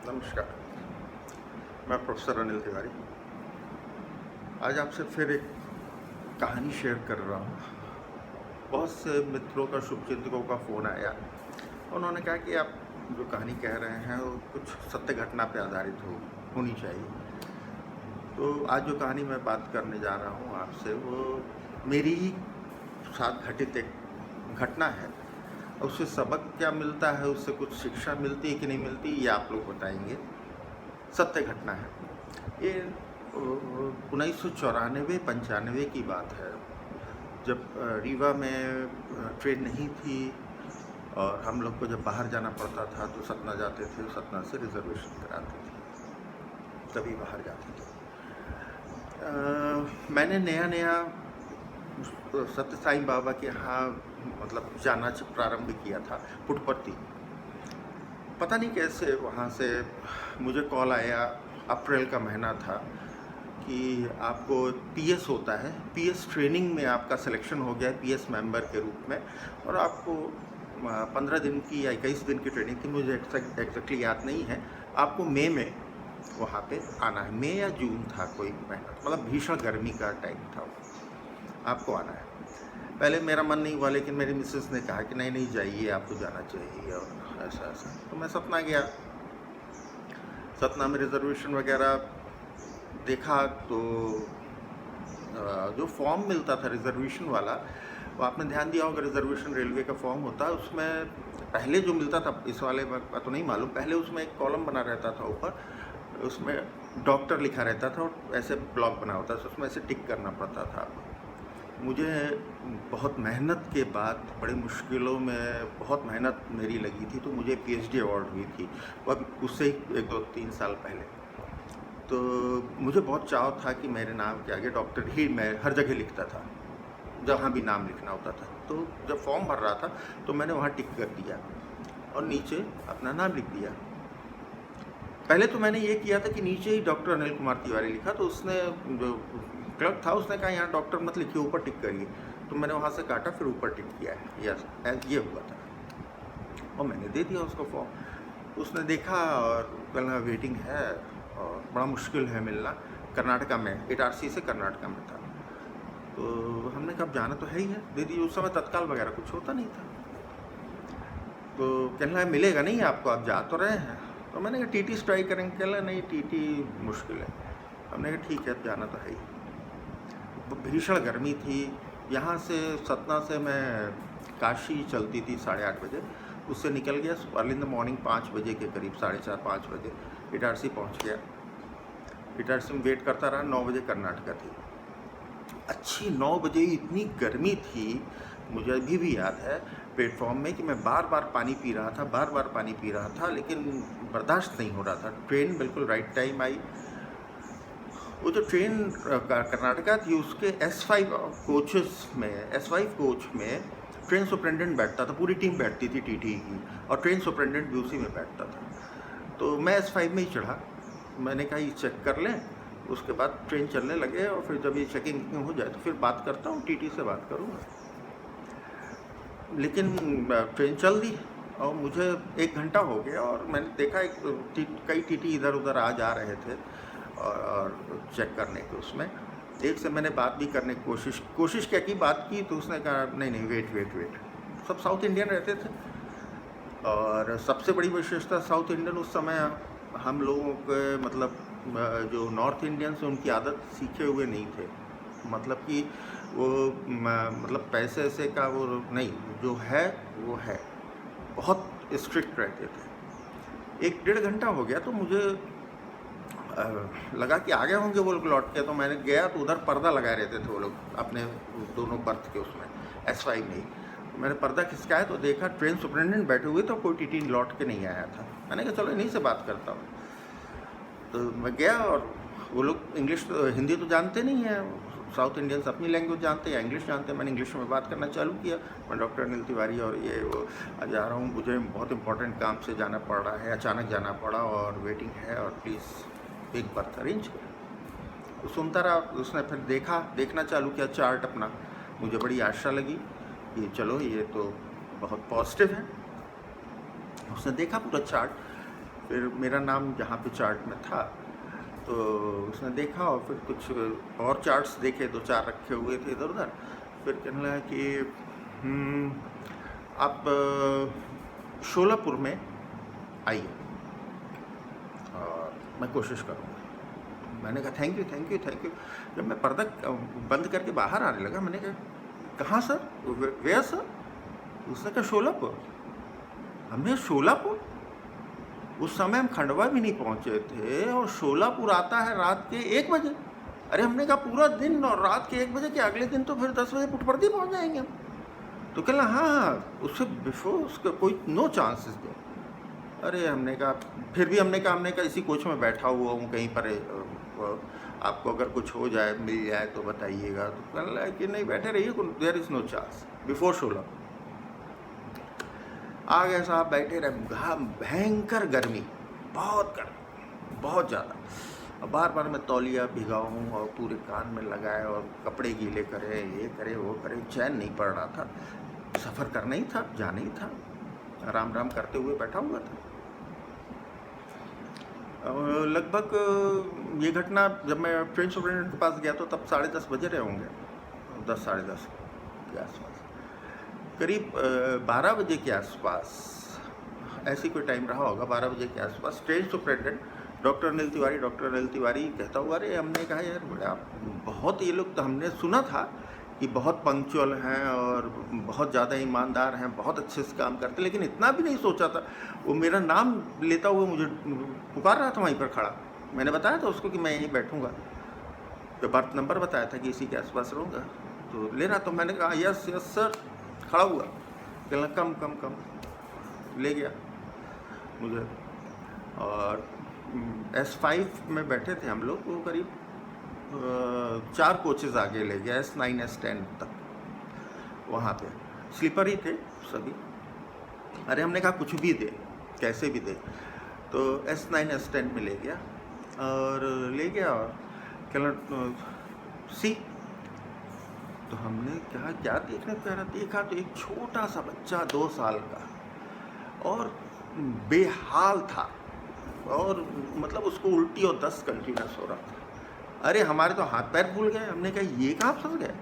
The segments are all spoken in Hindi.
नमस्कार, मैं प्रोफेसर अनिल तिवारी। आज आपसे फिर एक कहानी शेयर कर रहा हूँ। बहुत से मित्रों का, शुभचिंतकों का फ़ोन आया। उन्होंने कहा कि आप जो कहानी कह रहे हैं वो कुछ सत्य घटना पे आधारित होनी चाहिए। तो आज जो कहानी मैं बात करने जा रहा हूँ आपसे, वो मेरी ही साथ घटित एक घटना है। उससे सबक क्या मिलता है, उससे कुछ शिक्षा मिलती है कि नहीं मिलती, ये आप लोग बताएंगे। सत्य घटना है ये। 1994-95 की बात है, जब रीवा में ट्रेन नहीं थी और हम लोग को जब बाहर जाना पड़ता था तो सतना जाते थे, सतना से रिजर्वेशन कराते थे, तभी बाहर जाते थे। मैंने नया सत्य साईं बाबा के यहाँ मतलब जाना प्रारंभ किया था, पुटपर्ती। पता नहीं कैसे वहाँ से मुझे कॉल आया, अप्रैल का महीना था, कि आपको पीएस होता है, पीएस ट्रेनिंग में आपका सिलेक्शन हो गया है पीएस मेंबर के रूप में, और आपको 15 दिन की या 21 दिन की ट्रेनिंग थी, मुझे एग्जैक्टली याद नहीं है। आपको मई में वहाँ पे आना है, मई या जून था कोई महीना, मतलब भीषण गर्मी का टाइम था, आपको आना है। पहले मेरा मन नहीं हुआ, लेकिन मेरी मिसेस ने कहा कि नहीं जाइए, आपको जाना चाहिए, और ऐसा। तो मैं सतना गया। सतना में रिजर्वेशन वगैरह देखा तो जो फॉर्म मिलता था रिजर्वेशन वाला, वो आपने ध्यान दिया होगा, रिजर्वेशन रेलवे का फॉर्म होता है, उसमें पहले जो मिलता था, इस वाले का तो नहीं मालूम, पहले उसमें एक कॉलम बना रहता था ऊपर, उसमें डॉक्टर लिखा रहता था और ऐसे ब्लॉक बना होता था, उसमें ऐसे टिक करना पड़ता था। मुझे बहुत मेहनत के बाद, बड़ी मुश्किलों में बहुत मेहनत मेरी लगी थी, तो मुझे पीएचडी अवार्ड हुई थी, और उससे ही 1-2-3 साल पहले। तो मुझे बहुत चाव था कि मेरे नाम के आगे डॉक्टर ही मैं हर जगह लिखता था, जहाँ भी नाम लिखना होता था। तो जब फॉर्म भर रहा था तो मैंने वहाँ टिक कर दिया और नीचे अपना नाम लिख दिया। पहले तो मैंने ये किया था कि नीचे ही डॉक्टर अनिल कुमार तिवारी लिखा, तो उसने, जो क्लर्क था, उसने कहा यहाँ डॉक्टर मत लिखिए, ऊपर टिक करिए। तो मैंने वहाँ से काटा, फिर ऊपर टिक किया है, यस, ये हुआ था, और मैंने दे दिया उसको फॉर्म। उसने देखा और कहना वेटिंग है और बड़ा मुश्किल है मिलना, कर्नाटका में, इटारसी से कर्नाटका में था। तो हमने कहा जाना तो है ही है, दे दीजिए। उस समय तत्काल वगैरह कुछ होता नहीं था। तो कहना है मिलेगा नहीं आपको, आप जा तो रहे हैं। तो मैंने कहा टीटी ट्राई करेंगे। कहना नहीं, टीटी मुश्किल है। हमने कहा ठीक है, जाना तो है ही। तो भीषण गर्मी थी। यहाँ से, सतना से मैं काशी चलती थी 8:30 बजे, उससे निकल गया अर्ली इन द मॉर्निंग 5 बजे के करीब, 4:30-5 बजे इटारसी पहुँच गया। इटारसी में वेट करता रहा, 9 बजे कर्नाटका थी। अच्छी 9 बजे इतनी गर्मी थी, मुझे अभी भी याद है प्लेटफॉर्म में, कि मैं बार बार पानी पी रहा था, लेकिन बर्दाश्त नहीं हो रहा था। ट्रेन बिल्कुल राइट टाइम आई। वो जो ट्रेन कर्नाटका थी, उसके S5 कोच में ट्रेन सुपरिटेंडेंट बैठता था, पूरी टीम बैठती थी टीटी की, और ट्रेन सुपरिटेंडेंट भी उसी में बैठता था। तो मैं S5 में ही चढ़ा। मैंने कहा ये चेक कर लें, उसके बाद ट्रेन चलने लगे, और फिर जब ये चेकिंग हो जाए तो फिर बात करता हूँ, टीटी से बात करूँगा। लेकिन ट्रेन चल दी और मुझे 1 घंटा हो गया, और मैंने देखा कई टीटी इधर उधर आ जा रहे थे और चेक करने के उसमें। एक से मैंने बात भी करने की कोशिश क्या की, बात की, तो उसने कहा नहीं वेट। सब साउथ इंडियन रहते थे, और सबसे बड़ी विशेषता साउथ इंडियन उस समय हम लोगों के, मतलब जो नॉर्थ इंडियंस हैं, उनकी आदत सीखे हुए नहीं थे। मतलब कि वो मतलब पैसे ऐसे का वो नहीं, जो है वो है, बहुत स्ट्रिक्ट रहते थे। 1-1.5 घंटा हो गया, तो मुझे लगा कि आ गए होंगे वो लोग लौट के। तो मैंने गया तो उधर पर्दा लगाए रहते थे वो लोग अपने दोनों बर्थ के उसमें, S5 में ही। मैंने पर्दा खिसकाया तो देखा ट्रेन सुपरिटेंडेंट बैठे हुए, तो कोई टीटी लौट के नहीं आया था। मैंने कहा चलो इन्हीं से बात करता हूँ। तो मैं गया, और वो लोग हिंदी तो जानते नहीं हैं, साउथ इंडियंस अपनी लैंग्वेज जानते हैं या इंग्लिश जानते हैं। मैंने इंग्लिश में बात करना चालू किया, मैं डॉक्टर अनिल तिवारी और ये वो जा रहा हूँ, मुझे बहुत इंपॉर्टेंट काम से जाना पड़ रहा है, अचानक जाना पड़ा, और वेटिंग है, और प्लीज़ एक बर्थ अरेंज करें। तो सुनता रहा। उसने फिर देखना चालू किया चार्ट अपना। मुझे बड़ी आशा लगी कि चलो ये तो बहुत पॉजिटिव है। उसने देखा पूरा चार्ट, फिर मेरा नाम जहाँ पे चार्ट में था, तो उसने देखा और फिर कुछ और चार्ट्स देखे, 2-4 रखे हुए थे इधर उधर। फिर कहने लगा कि आप शोलापुर में आइए और मैं कोशिश करूँगा। मैंने कहा thank you thank you thank you. जब मैं पर्दा बंद करके बाहर आने लगा, मैंने कहा कहाँ सर, वेयर सर? उसने कहा शोलापुर। हमने शोलापुर, उस समय हम खंडवा भी नहीं पहुंचे थे और शोलापुर आता है रात के 1 बजे। अरे हमने कहा पूरा दिन और रात के 1 बजे के, अगले दिन तो फिर 10 बजे पुटपर्दी पहुंच जाएंगे हम। तो कहला हाँ उससे बिफोर उसका कोई नो चांसेस दो। अरे हमने कहा, फिर भी हमने कहा इसी कोच में बैठा हुआ हूँ कहीं पर, आपको अगर कुछ हो जाए मिल जाए तो बताइएगा। तो कहने लगा कि नहीं बैठे रहिए, there is no chance, before Solapur. आ गए साहब, बैठे रहे, भयंकर गर्मी, बहुत गर्मी, बहुत ज़्यादा। बार बार मैं तौलिया भिगाऊँ और पूरे कान में लगाए और कपड़े गीले करे, ये करे वो करे, चैन नहीं पड़ रहा था। सफ़र करना ही था, जाना ही था, आराम आराम करते हुए बैठा हुआ था। लगभग ये घटना जब मैं ट्रेन सुपरिटेंडेंट के पास गया तो तब 10:30 बजे रहे होंगे, 10 साढ़े 10 के आसपास, करीब 12 बजे के आसपास, ऐसी कोई टाइम रहा होगा, 12 बजे के आसपास train superintendent doctor Anil Tiwari कहता हुआ, अरे हमने कहा यार बड़ा बहुत, ये लोग तो हमने सुना था कि बहुत पंक्चुअल हैं और बहुत ज़्यादा ईमानदार हैं, बहुत अच्छे से काम करते, लेकिन इतना भी नहीं सोचा था। वो मेरा नाम लेता हुआ मुझे पुकार रहा था वहीं पर खड़ा। मैंने बताया था उसको कि मैं यहीं बैठूंगा, तो बर्थ नंबर बताया था कि इसी के आसपास रहूँगा, तो ले रहा। तो मैंने कहा यस यस सर, खड़ा हुआ, कहना कम कम कम, ले गया मुझे। और S5 में बैठे थे हम लोग, वो करीब 4 कोचेज़ आगे ले गया, S9 S10 तक, वहाँ पे स्लीपर ही थे सभी। अरे हमने कहा कुछ भी दे, कैसे भी दे, तो S9 S10 में ले गया और कहना सी। तो हमने कहा क्या देखने को कह रहा, देखा तो एक छोटा सा बच्चा 2 साल का, और बेहाल था, और मतलब उसको उल्टी और दस्त कंटिन्यूस हो रहा था। अरे हमारे तो हाथ पैर फूल गए। हमने कहा ये कहाँ फंस गए।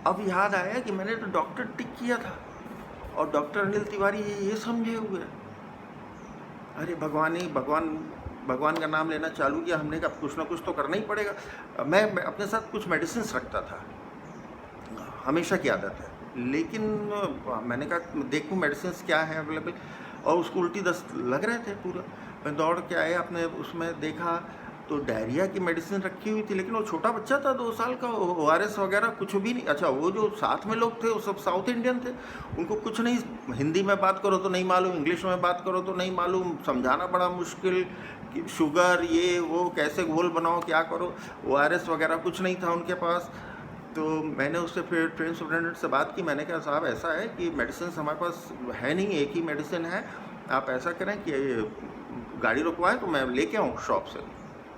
अब याद आया कि मैंने तो डॉक्टर टिक किया था और डॉक्टर अनिल तिवारी ये समझे हुए। अरे भगवान का नाम लेना चालू किया। हमने कहा कुछ ना कुछ तो करना ही पड़ेगा। मैं अपने साथ कुछ मेडिसिन रखता था, हमेशा की आदत है, लेकिन मैंने कहा देखूँ मेडिसिन क्या है अवेलेबल, और उसको उल्टी दस्त लग रहे थे पूरा। मैं दौड़ के आया, अपने उसमें देखा तो डायरिया की मेडिसिन रखी हुई थी, लेकिन वो छोटा बच्चा था 2 साल का, ORS वगैरह कुछ भी नहीं। अच्छा वो जो साथ में लोग थे वो सब साउथ इंडियन थे, उनको कुछ नहीं, हिंदी में बात करो तो नहीं मालूम, इंग्लिश में बात करो तो नहीं मालूम, समझाना बड़ा मुश्किल कि शुगर ये वो कैसे घोल बनाओ क्या करो, ORS वगैरह कुछ नहीं था उनके पास। तो मैंने उससे फिर ट्रेन सुपरिटेंडेंट से बात की। मैंने कहा साहब ऐसा है कि मेडिसिन हमारे पास है नहीं, एक ही मेडिसिन है, आप ऐसा करें कि गाड़ी रुकवाएं तो मैं लेके आऊँ शॉप से।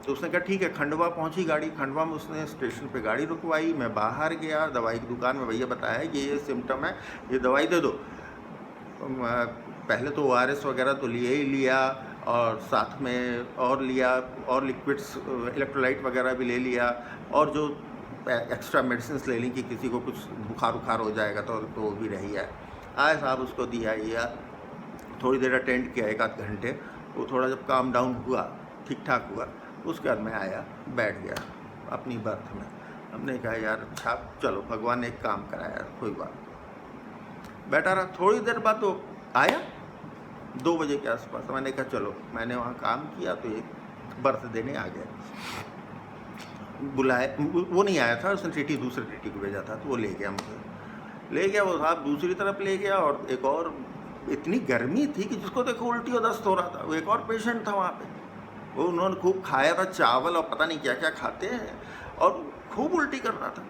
तो उसने कहा ठीक है। खंडवा पहुंची गाड़ी, खंडवा में उसने स्टेशन पे गाड़ी रुकवाई। मैं बाहर गया दवाई की दुकान में, भैया बताया कि ये सिम्टम है, ये दवाई दे दो। पहले तो ORS वगैरह तो लिए ही लिया, और साथ में और लिया, और लिक्विड्स इलेक्ट्रोलाइट वगैरह भी ले लिया, और जो एक्स्ट्रा मेडिसिन ले ली कि किसी को कुछ बुखार हो जाएगा तो वो भी रही है। आए साहब उसको दिया, थोड़ी देर अटेंड किया, 1 आध घंटे। वो थोड़ा जब काम डाउन हुआ, ठीक ठाक हुआ, उसके बाद मैं आया, बैठ गया अपनी बर्थ में। हमने कहा यार अच्छा चलो भगवान ने एक काम कराया, कोई बात। बैठा रहा, थोड़ी देर बाद तो आया 2 बजे के आसपास। मैंने कहा चलो, मैंने वहाँ काम किया तो एक बर्थ देने आ गया। बुलाए, वो नहीं आया था, उसने दूसरे टीटी को भेजा था, तो वो ले गया मुझे, ले गया वो साहब दूसरी तरफ ले गया। और एक और, इतनी गर्मी थी कि जिसको देखो उल्टी और दस्त हो रहा था, वो एक और पेशेंट था वहाँ पे, वो उन्होंने खूब खाया था चावल और पता नहीं क्या क्या खाते हैं, और खूब उल्टी कर रहा था।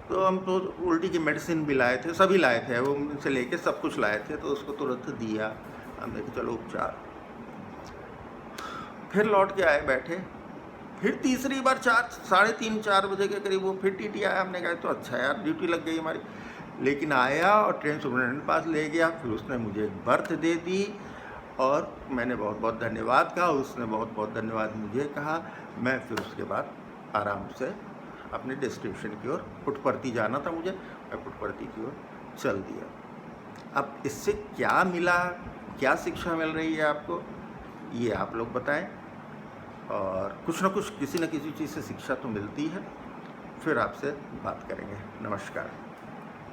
तो हम तो उल्टी की मेडिसिन भी लाए थे, सभी लाए थे, वो उनसे लेके सब कुछ लाए थे, तो उसको तुरंत दिया। हमने कहा चलो उपचार। फिर लौट के आए, बैठे, फिर तीसरी बार 3:30-4 बजे के करीब वो फिर टीटी आया। हमने कहा तो अच्छा यार ड्यूटी लग गई हमारी। लेकिन आया और ट्रेन सुपरिटेंडेंट पास ले गया, फिर उसने मुझे एक बर्थ दे दी, और मैंने बहुत बहुत धन्यवाद कहा, उसने बहुत बहुत धन्यवाद मुझे कहा। मैं फिर उसके बाद आराम से अपने डेस्टिनेशन की ओर, पुट्टपर्थी जाना था मुझे, मैं पुट्टपर्थी की ओर चल दिया। अब इससे क्या मिला, क्या शिक्षा मिल रही है आपको, ये आप लोग बताएं। और कुछ ना कुछ, किसी न किसी चीज़ से शिक्षा तो मिलती है। फिर आपसे बात करेंगे। नमस्कार।